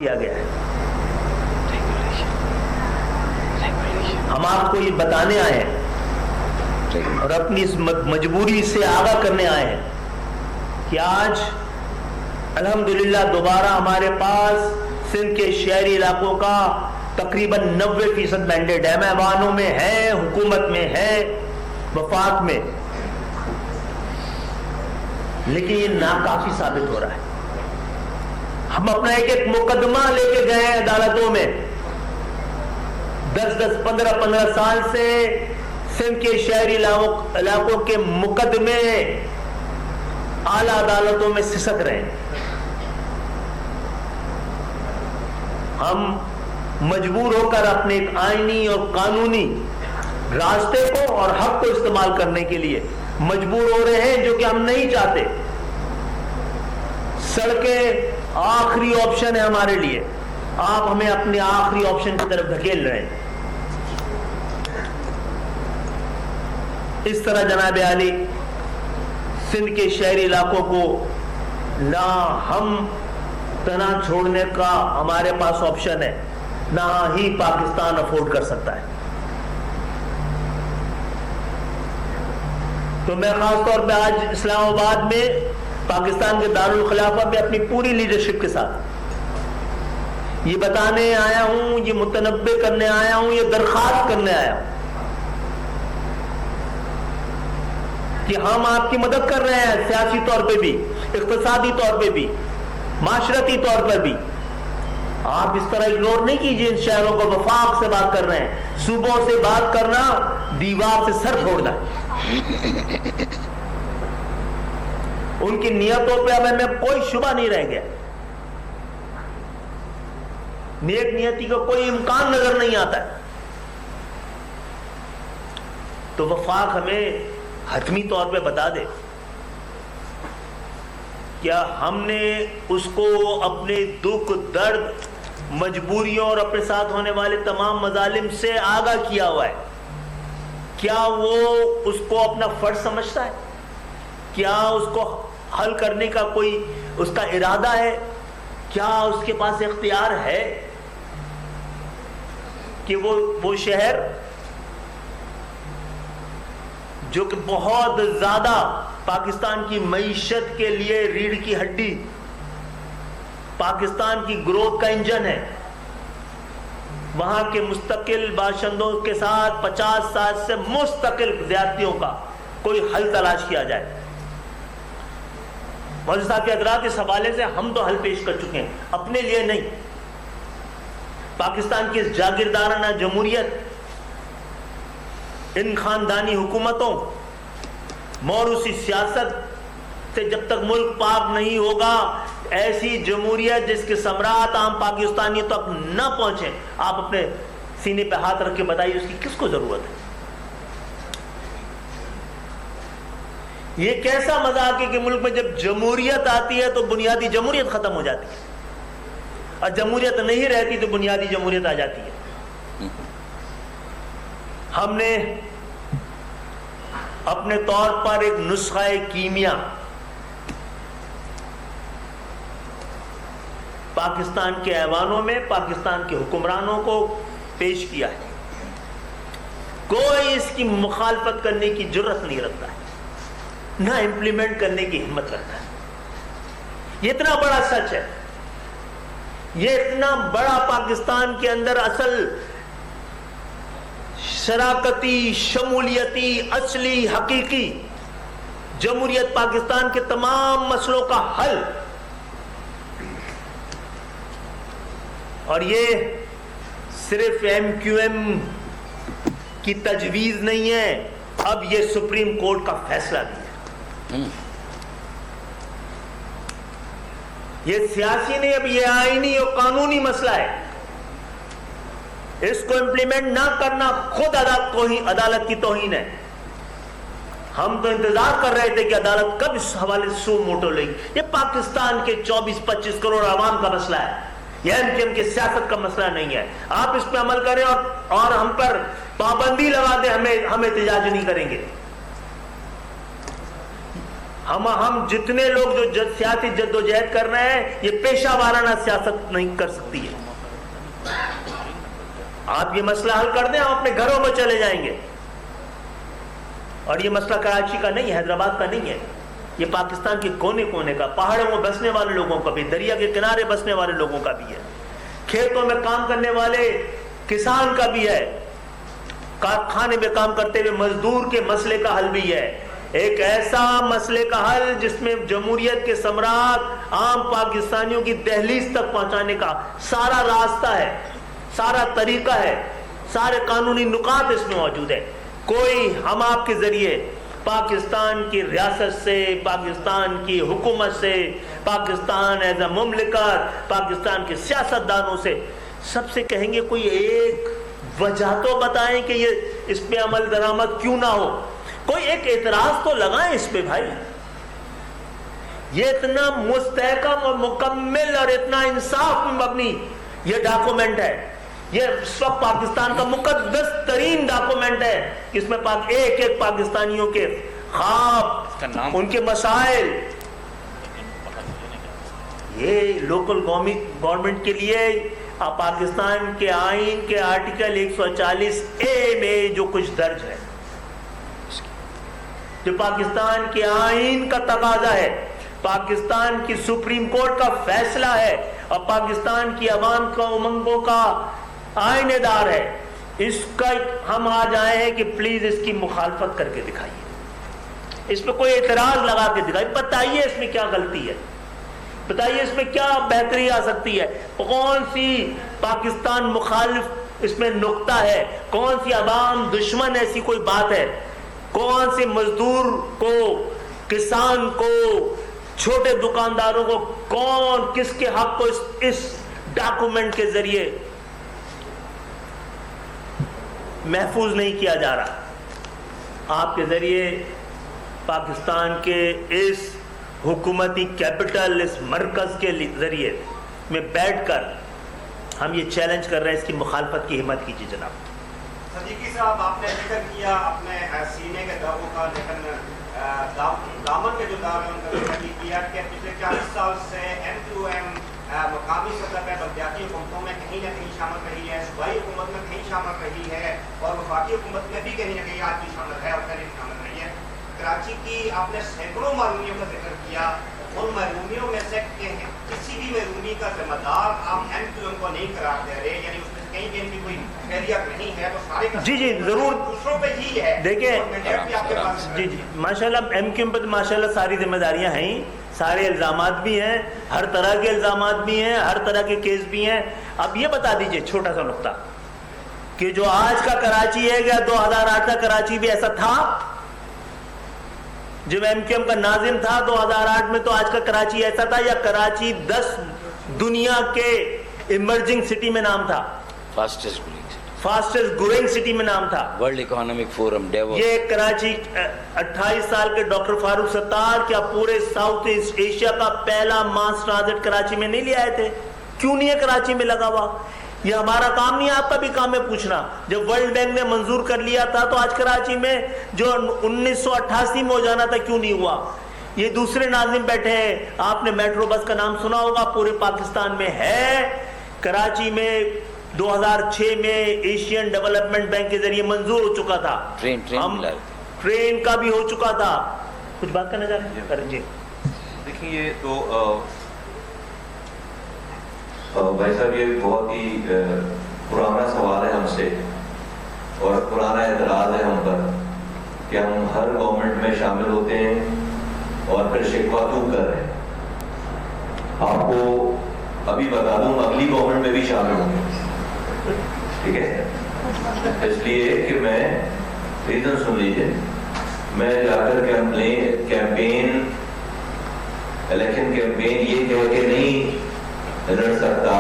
کیا گیا ہے. ہم آپ کو یہ بتانے آئے ہیں اور اپنی اس مجبوری سے آگاہ کرنے آئے ہیں کہ آج الحمدللہ دوبارہ ہمارے پاس سندھ کے شہری علاقوں کا تقریباً 90% مینڈیٹ ہے. ایوانوں میں ہے، حکومت میں ہے، وفاق میں، لیکن یہ ناکافی ثابت ہو رہا ہے. ہم اپنا ایک ایک مقدمہ لے کے گئے ہیں عدالتوں میں. 10 15 سال سے سندھ کے شہری علاقوں کے مقدمے اعلی عدالتوں میں سسک رہے ہیں. ہم مجبور ہو کر اپنے ایک آئینی اور قانونی راستے کو اور حق کو استعمال کرنے کے لیے مجبور ہو رہے ہیں، جو کہ ہم نہیں چاہتے. سڑکیں آخری آپشن ہے ہمارے لیے. آپ ہمیں اپنے آخری آپشن کی طرف دھکیل رہے ہیں. اس طرح جناب عالی سندھ کے شہری علاقوں کو نہ ہم تنہا چھوڑنے کا ہمارے پاس آپشن ہے، نہ ہی پاکستان افورڈ کر سکتا ہے. تو میں خاص طور پہ آج اسلام آباد میں پاکستان کے دارالخلافہ میں اپنی پوری لیڈرشپ کے ساتھ یہ بتانے آیا ہوں، یہ متنبع کرنے آیا ہوں، یہ درخواست کرنے آیا ہوں کہ ہم آپ کی مدد کر رہے ہیں، سیاسی طور پہ بھی، اقتصادی طور پہ بھی، معاشرتی طور پر بھی. آپ اس طرح اگنور نہیں کیجیے. ان شہروں کو وفاق سے بات کر رہے ہیں. صوبوں سے بات کرنا دیوار سے سر پھوڑنا. ان کی نیتوں پہ اب ہمیں کوئی شبہ نہیں رہ گیا. نیک نیتی کا کوئی امکان نظر نہیں آتا ہے. تو وفاق ہمیں حتمی طور پہ بتا دے کیا ہم نے اس کو اپنے دکھ، درد، مجبوریوں اور اپنے ساتھ ہونے والے تمام مظالم سے آگاہ کیا ہوا ہے. کیا وہ اس کو اپنا فرض سمجھتا ہے؟ کیا اس کو حل کرنے کا کوئی اس کا ارادہ ہے؟ کیا اس کے پاس اختیار ہے کہ وہ شہر جو کہ بہت زیادہ پاکستان کی معیشت کے لیے ریڑھ کی ہڈی، پاکستان کی گروتھ کا انجن ہے، وہاں کے مستقل باشندوں کے ساتھ 50 سال سے مستقل زیادتیوں کا کوئی حل تلاش کیا جائے؟ مولوی صاحب کے حضرات، اس حوالے سے ہم تو حل پیش کر چکے ہیں، اپنے لیے نہیں. پاکستان کی اس جاگیردارانہ جمہوریت، ان خاندانی حکومتوں، موروثی سیاست سے جب تک ملک پاک نہیں ہوگا، ایسی جمہوریت جس کے ثمرات عام پاکستانیوں تک نہ پہنچے، آپ اپنے سینے پہ ہاتھ رکھ کے بتائیے اس کی کس کو ضرورت ہے؟ یہ کیسا مذاق ہے کہ ملک میں جب جمہوریت آتی ہے تو بنیادی جمہوریت ختم ہو جاتی ہے، اور جمہوریت نہیں رہتی تو بنیادی جمہوریت آ جاتی ہے. ہم نے اپنے طور پر ایک نسخہ کیمیا پاکستان کے ایوانوں میں پاکستان کے حکمرانوں کو پیش کیا ہے. کوئی اس کی مخالفت کرنے کی جرت نہیں رکھتا ہے، نہ امپلیمنٹ کرنے کی ہمت رکھتا ہے. یہ اتنا بڑا سچ ہے، یہ اتنا بڑا پاکستان کے اندر اصل شراکتی، شمولیتی، اصلی، حقیقی جمہوریت پاکستان کے تمام مسئلوں کا حل. اور یہ صرف ایم کیو ایم کی تجویز نہیں ہے، اب یہ سپریم کورٹ کا فیصلہ بھی ہے. یہ سیاسی نہیں، اب یہ آئینی اور قانونی مسئلہ ہے. اس کو امپلیمنٹ نہ کرنا خود عدالت کی توہین ہے. ہم تو انتظار کر رہے تھے کہ عدالت کب اس حوالے سے سو موٹو لے گی. یہ پاکستان کے 24-25 کروڑ عوام کا مسئلہ ہے، یہ ایم کیو ایم کی سیاست کا مسئلہ نہیں ہے. آپ اس پہ عمل کریں اور ہم پر پابندی لگا دیں، ہم احتجاج نہیں کریں گے. ہم جتنے لوگ جو سیاسی جدوجہد کر رہے ہیں یہ پیشہ وارانہ سیاست نہیں کر سکتی ہے. آپ یہ مسئلہ حل کر دیں, ہم اپنے گھروں میں چلے جائیں گے. اور یہ مسئلہ کراچی کا نہیں ہے, حیدرآباد کا نہیں ہے, یہ پاکستان کے کونے کونے کا, پہاڑوں میں بسنے والے لوگوں کا بھی, دریا کے کنارے بسنے والے لوگوں کا بھی ہے, کھیتوں میں کام کرنے والے کسان کا بھی ہے, کارخانے میں کام کرتے ہوئے مزدور کے مسئلے کا حل بھی ہے. ایک ایسا مسئلے کا حل جس میں جمہوریت کے ثمرات عام پاکستانیوں کی دہلیز تک پہنچانے کا سارا راستہ ہے, سارا طریقہ ہے, سارے قانونی نکات اس میں موجود ہے. کوئی ہم آپ کے ذریعے پاکستان کی ریاست سے, پاکستان کی حکومت سے, پاکستان ایز اے مملکت, پاکستان کے سیاستدانوں سے سب سے کہیں گے کوئی ایک وجہ تو بتائیں کہ یہ اس پہ عمل درآمد کیوں نہ ہو, کوئی ایک اعتراض تو لگائیں اس پہ بھائی. یہ اتنا مستحکم اور مکمل اور اتنا انصاف میں مبنی یہ ڈاکومنٹ ہے, یہ اس وقت پاکستان کا مقدس ترین ڈاکومنٹ ہے, اس میں ایک ایک پاکستانیوں کے خواب, ان کے مسائل, یہ لوکل گورنمنٹ کے لیے پاکستان کے آئین کے آرٹیکل 140A میں جو کچھ درج ہے, جو پاکستان کے آئین کا تقاضا ہے, پاکستان کی سپریم کورٹ کا فیصلہ ہے, اور پاکستان کی عوام کا امنگوں کا آئینہ دار ہے, اس کا ہم آج آئے ہیں کہ پلیز اس کی مخالفت کر کے دکھائیے, اس پہ کوئی اعتراض لگا کے دکھائیے, بتائیے اس میں کیا غلطی ہے, بتائیے اس میں کیا بہتری آ سکتی ہے, کون سی پاکستان مخالف اس میں نقطہ ہے, کون سی عوام دشمن ایسی کوئی بات ہے, کون سے مزدور کو, کسان کو, چھوٹے دکانداروں کو, کون کس کے حق کو اس ڈاکومنٹ کے ذریعے محفوظ نہیں کیا جا رہا. آپ کے ذریعے پاکستان کے اس حکومتی کیپٹل, اس مرکز کے ذریعے میں بیٹھ کر ہم یہ چیلنج کر رہے ہیں, اس کی مخالفت کی ہمت کیجیے جناب. صدیقی صاحب, آپ نے ذکر کیا اپنے سینے کے دعووں کا, لیکن دامن کے جو دعوے ان کا ذکر نہیں کیا کہ پچھلے 40 سال سے MQM مقامی سطح پہ بلدیاتی حکومتوں میں کہیں نہ کہیں شامل رہی ہے, صوبائی حکومت میں کہیں شامل رہی ہے, اور وفاقی حکومت میں بھی کہیں نہ کہیں آج بھی شامل ہے اور پہلے بھی شامل رہی ہے. کراچی کی آپ نے سینکڑوں محرومیوں کا ذکر کیا, ان محرومیوں میں سے کسی بھی محرومی کا ذمہ دار آپ MQM کو نہیں قرار دے رہے, یعنی اس میں کہیں بھی ان کی کوئی خیریت نہیں ہے, تو سارے جی جی ضرور دوسروں پہ ہی ہے. دیکھیں جی جی ماشاءاللہ MQM پہ ماشاءاللہ ساری ذمہ داریاں ہیں, سارے الزامات بھی ہیں, ہر طرح کے الزامات بھی ہیں, ہر طرح کے کیس بھی ہیں. اب یہ بتا دیجئے چھوٹا سا نقطہ کہ جو آج کا کراچی ہے, کیا 2008 کا کراچی بھی ایسا تھا؟ جب MQM کا ناظم تھا 2008 میں, تو آج کا کراچی ایسا تھا, یا کراچی 10 دنیا کے ایمرجنگ سٹی میں نام تھا, فاسٹسٹ گروئنگ سٹی میں نام تھا, ورلڈ اکنامک فورم ڈیووس. یہ کراچی 28 سال کے ڈاکٹر فاروق ستار کیا پورے ساؤتھ ایسٹ ایشیا کا پہلا ماس ٹرانزٹ کراچی میں نہیں لے آئے تھے؟ کیوں نہیں ہے کراچی میں لگا ہوا؟ یہ ہمارا کام نہیں ہے, آپ کا بھی کام ہے پوچھنا. جب ورلڈ بینک نے منظور کر لیا تھا تو آج کراچی میں جو 1988 میں ہو جانا تھا کیوں نہیں ہوا؟ یہ دوسرے ناظم بیٹھے ہیں, آپ نے میٹرو بس کا نام سنا ہوگا, پورے پاکستان میں ہے. کراچی میں 2006 میں ایشین ڈیولپمنٹ بینک کے ذریعے منظور ہو چکا تھا, ٹرین کا بھی ہو چکا تھا. کچھ بات کرنا چاہتے ہیں جی؟ دیکھیں یہ تو بھائی صاحب یہ بہت ہی پرانا سوال ہے ہم سے, اور پرانا اعتراض ہے ہم پر کہ ہم ہر گورنمنٹ میں شامل ہوتے ہیں اور پھر شکوہ کیوں کر رہے ہیں. آپ کو ابھی بتا دوں, اگلی گورنمنٹ میں بھی شامل ہوں گے, ٹھیک ہے, اس لیے کہ میں ریزن سن لیجیے, میں جا کر کیمپین الیکشن کیمپین یہ کہہ کے نہیں لڑ سکتا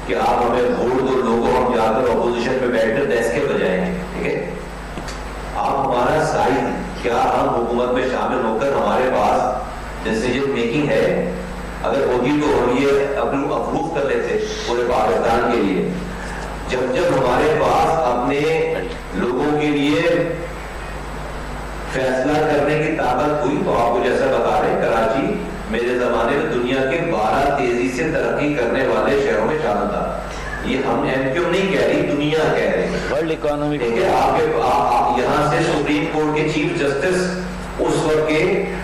کہ آپ ہمیں ووٹ دو, لوگوں ہم جا کر اپوزیشن میں بیٹھ کر دس کے بجائیں گے, ٹھیک ہے. آپ ہمارا سائز کیا, ہم حکومت میں شامل ہو کر ہمارے پاس ڈیسیجن میکنگ ہے, اگر ہوگی تو ہم یہ اپروو کر لیتے پورے پاکستان کے لیے. جب ہمارے پاس اپنے لوگوں کے لیے فیصلہ کرنے کی طاقت ہوئی تو آپ کو جیسا بتا رہے ہیں کراچی میرے زمانے میں دنیا کے 12 تیزی سے ترقی کرنے والے شہروں میں شامل تھا. یہ ہم ایم کیو نہیں کہہ رہی, دنیا کہہ رہی ہے. ورلڈ اکانومک دیکھیں آپ یہاں سے سپریم کورٹ کے چیف جسٹس اس وقت کے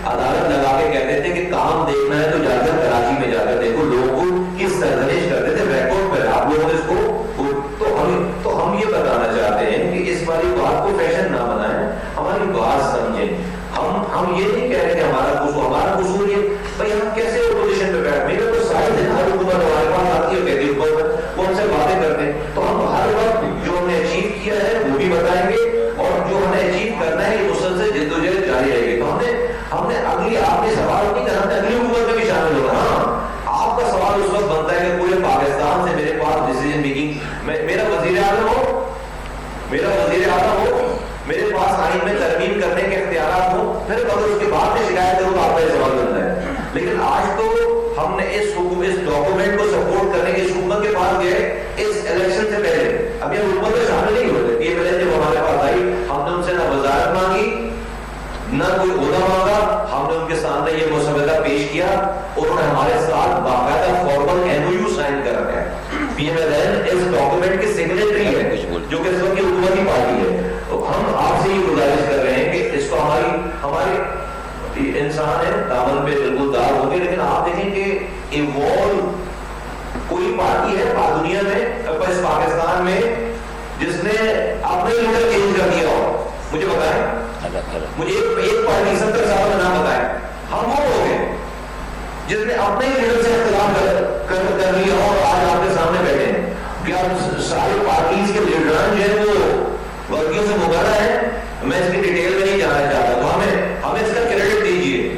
عدالت لگا کے کہتے تھے کہ کام دیکھنا ہے تو جا کر کراچی میں جا کر دیکھو. لوگوں کو کس سرزنش کرتے تھے ریکارڈ پر, آپ لوگوں نے اس کو تو ہم یہ بتانا چاہتے ہیں کہ اس والی بات کو فیشن نہ بنائیں, ہماری بات سمجھیں. ہم یہ نہیں کہہ رہے کہ ہمارا قصور یہ بھائی ہم کیسے اپوزیشن پہ بیٹھ, میرے تو سارے دن ہر حکومت ہمارے پاس آتی ہے کہتی ہے وہ ہم سے باتیں کرتے ہیں, تو ہم ہر وقت جو ہم نے اچیو کیا ہے وہ بھی بتائیں گے, اور جو ہمیں اچیو کرنا ہے یہ مسلسل جدوجہد جاری رہے گی. تو ہم نے اگلی, آپ نے سوال نہیں کرنا تھا اگلی حکومت میں بھی شامل ہونا. ہاں آپ کا سوال اس وقت بنتا ہے کہ پورے پاکستان سے میرے پاس ڈیسیجن میکنگ, میرا وزیر اعظم ہو, میرے پاس آئین میں ترمیم کرنے کے اختیارات ہوں, پھر اگر اس کے بعد میں شکایت کروں تو آپ کا یہ سوال بنتا ہے. لیکن آج تو ہم نے اس ڈاکومنٹ کو سپورٹ کرنے کے اس حکومت کے پاس گئے اس الیکشن سے پہلے, ابھی ہم حکومت میں شامل نہیں ہوتے. یہ پہلے جب ہمارے پاس آئی ہم نے ان سے نہ وزارت مانگی نہ کوئی عہدہ مانگا, ہم نے ان کے سامنے یہ مسودہ پیش کیا, انہوں نے ہمارے ساتھ باقاعدہ formal M O U sign کر رکھا ہے. پی ایم ایل این اس ڈاکومنٹ کی سگنیٹری ہے جو کہ اس وقت کی حکومتی پارٹی ہے. تو ہم آپ سے یہ گزارش کر رہے ہیں کہ اس کو ہماری انسان ہے دامن پہ بالکل دار ہوگی, لیکن آپ دیکھیں کہ ایوالو کوئی پارٹی ہے دنیا میں اس پاکستان میں جس نے اپنے لیڈر چینج کر دیا ہو, مجھے بتائیں, مجھے ایک پارٹی 70 سال میں نام بتائیں. ہم وہ لوگ ہیں جس نے اپنے لیڈر سے اختلاف کر لیا اور آج آپ کے سامنے بیٹھے ہیں. کیا ساری پارٹیز کے لیڈران جو ہیں وہ ورکیوں سے مبارہ ہیں؟ میں اس کی ڈیٹیل میں نہیں جانا چاہتا. تو ہمیں اس کا کریڈٹ دیجیے,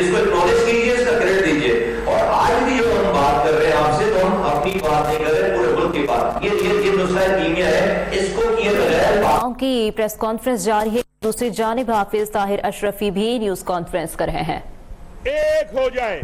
اس کو اکنالج کیجیے, اس کا کریڈٹ دیجیے. اور آج بھی جو ہم بات کر رہے ہیں آپ سے, تو ہم اپنی بات نہیں کر رہے, پورے ملک کی بات. یہ نسخہ کیمیا ہے, اس کو کیے بغیر کی پریس کانفرنس جاری ہے. دوسری جانب حافظ طاہر اشرفی بھی نیوز کانفرنس کر رہے ہیں. ایک ہو جائے